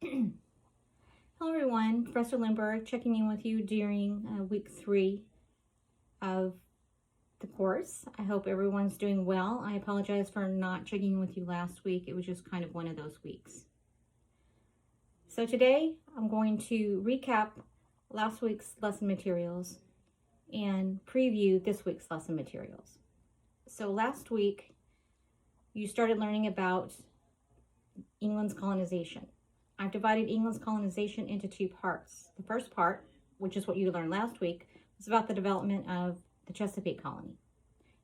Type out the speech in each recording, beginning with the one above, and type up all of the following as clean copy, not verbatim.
Hello everyone, Professor Lindberg checking in with you during week 3 of the course. I hope everyone's doing well. I apologize for not checking in with you last week. It was just kind of one of those weeks. So today I'm going to recap last week's lesson materials and preview this week's lesson materials. So last week you started learning about England's colonization. I've divided England's colonization into 2 parts. The first part, which is what you learned last week, was about the development of the Chesapeake colony.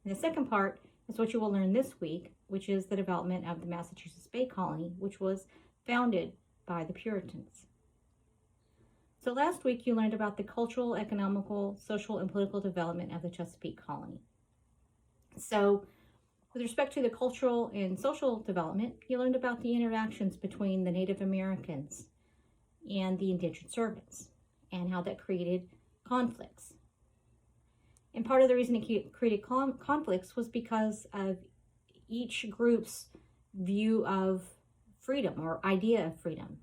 And the second part is what you will learn this week, which is the development of the Massachusetts Bay Colony, which was founded by the Puritans. So last week you learned about the cultural, economical, social, and political development of the Chesapeake colony. So with respect to the cultural and social development, you learned about the interactions between the Native Americans and the indentured servants and how that created conflicts. And part of the reason it created conflicts was because of each group's view of freedom or idea of freedom.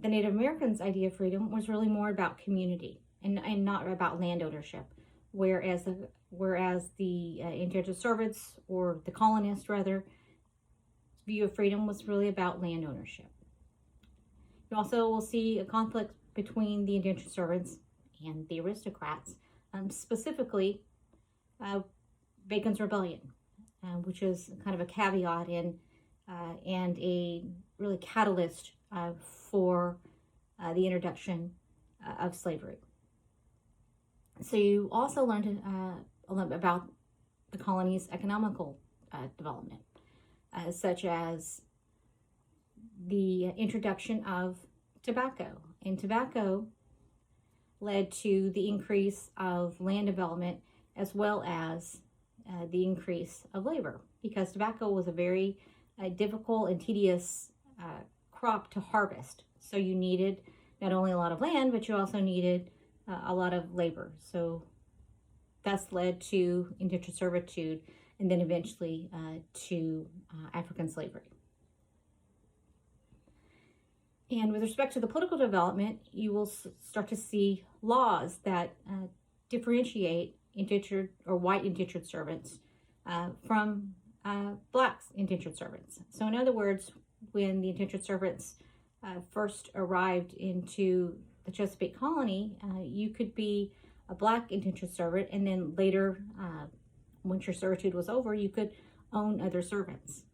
The Native Americans' idea of freedom was really more about community and not about land ownership, whereas the indentured servants, or the colonists rather, view of freedom was really about land ownership. You also will see a conflict between the indentured servants and the aristocrats, specifically Bacon's Rebellion, which is kind of a caveat and a really catalyst for the introduction of slavery. So you also learned a little bit about the colony's economical development, such as the introduction of tobacco. And tobacco led to the increase of land development as well as the increase of labor, because tobacco was a very difficult and tedious crop to harvest. So you needed not only a lot of land, but you also needed a lot of labor. So that's led to indentured servitude and then eventually to African slavery. And with respect to the political development, you will start to see laws that differentiate indentured or white indentured servants from black indentured servants. So in other words, when the indentured servants first arrived into the Chesapeake colony, you could be a black indentured servant, and then later, once your servitude was over, you could own other servants.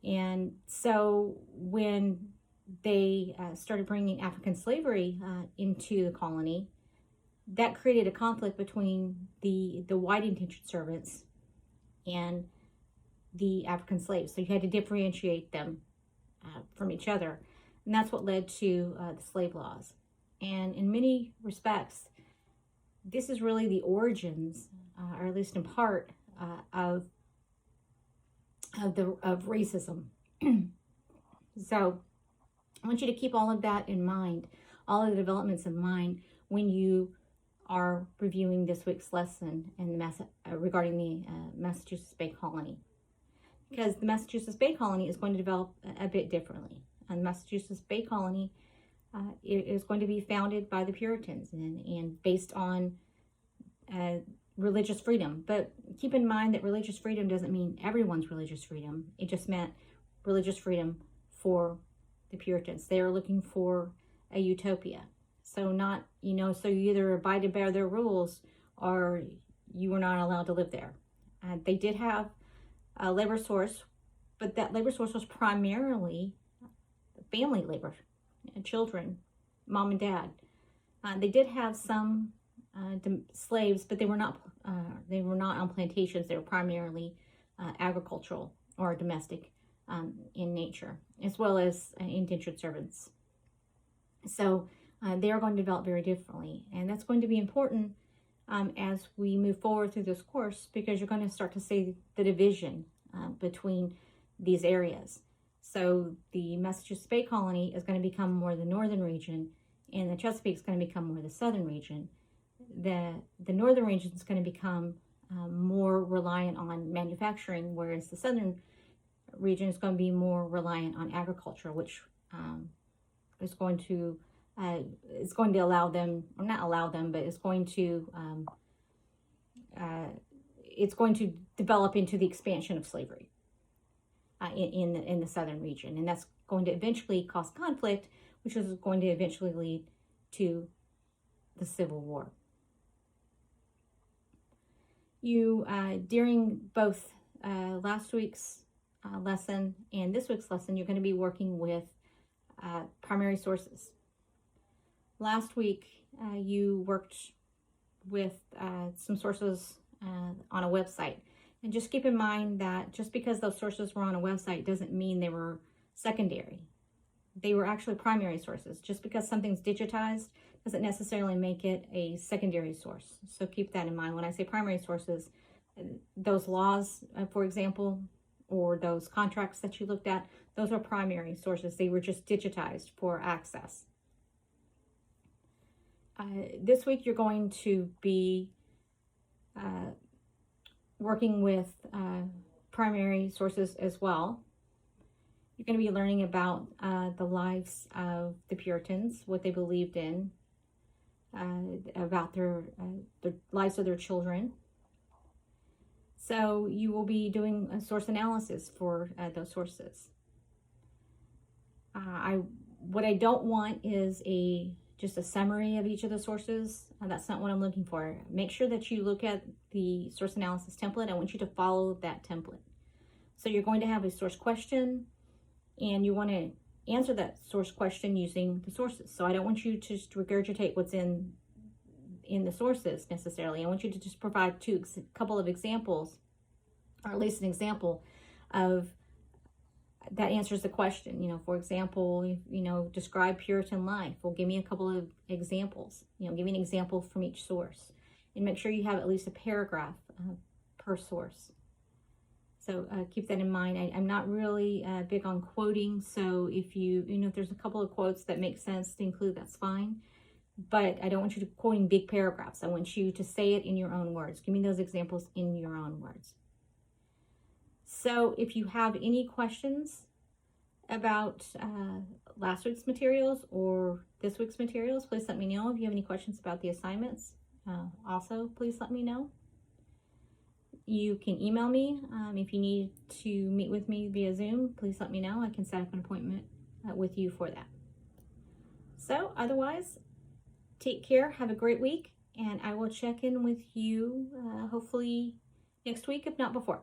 And so when they started bringing African slavery into the colony, that created a conflict between the white indentured servants and the African slaves. So you had to differentiate them from each other. And that's what led to the slave laws. And in many respects, this is really the origins, or at least in part, of racism. So I want you to keep all of that in mind, all of the developments in mind when you are reviewing this week's lesson in regarding the Massachusetts Bay Colony, because the Massachusetts Bay Colony is going to develop a bit differently. And the Massachusetts Bay Colony is going to be founded by the Puritans and based on religious freedom. But keep in mind that religious freedom doesn't mean everyone's religious freedom. It just meant religious freedom for the Puritans. They are looking for a utopia. So not, so you either abide by their rules or you were not allowed to live there. They did have a labor source, but that labor source was primarily family labor, children, mom and dad. They did have some slaves, but they were not on plantations. They were primarily agricultural or domestic in nature, as well as indentured servants. So they are going to develop very differently, and that's going to be important as we move forward through this course, because you're going to start to see the division between these areas. So the Massachusetts Bay Colony is going to become more the northern region, and the Chesapeake is going to become more the southern region. The northern region is going to become more reliant on manufacturing, whereas the southern region is going to be more reliant on agriculture, which is going to allow them, or not allow them, but it's going to develop into the expansion of slavery in the southern region, and that's going to eventually cause conflict, which is going to eventually lead to the Civil War. You during both last week's lesson and this week's lesson, you're going to be working with primary sources. Last week, you worked with some sources on a website. And just keep in mind that just because those sources were on a website doesn't mean they were secondary. They were actually primary sources. Just because something's digitized doesn't necessarily make it a secondary source. So keep that in mind. When I say primary sources, those laws, for example, or those contracts that you looked at, those are primary sources. They were just digitized for access. This week you're going to be working with primary sources as well. You're going to be learning about the lives of the Puritans, what they believed in, about their lives of their children. So you will be doing a source analysis for those sources. What I don't want is just a summary of each of the sources. That's not what I'm looking for. Make sure that you look at the source analysis template. I want you to follow that template. So you're going to have a source question, and you want to answer that source question using the sources. So I don't want you to just regurgitate what's in the sources necessarily. I want you to just provide a couple of examples, or at least an example of that answers the question. For example, describe Puritan life. Well, give me a couple of examples. Give me an example from each source, and make sure you have at least a paragraph per source. So keep that in mind. I'm not really big on quoting, so if if there's a couple of quotes that make sense to include, that's fine. But I don't want you to quoting big paragraphs. I want you to say it in your own words. Give me those examples in your own words. So if you have any questions about last week's materials or this week's materials, please let me know. If you have any questions about the assignments, also please let me know. You can email me. If you need to meet with me via Zoom, please let me know. I can set up an appointment with you for that. So otherwise, take care. Have a great week, and I will check in with you hopefully next week, if not before.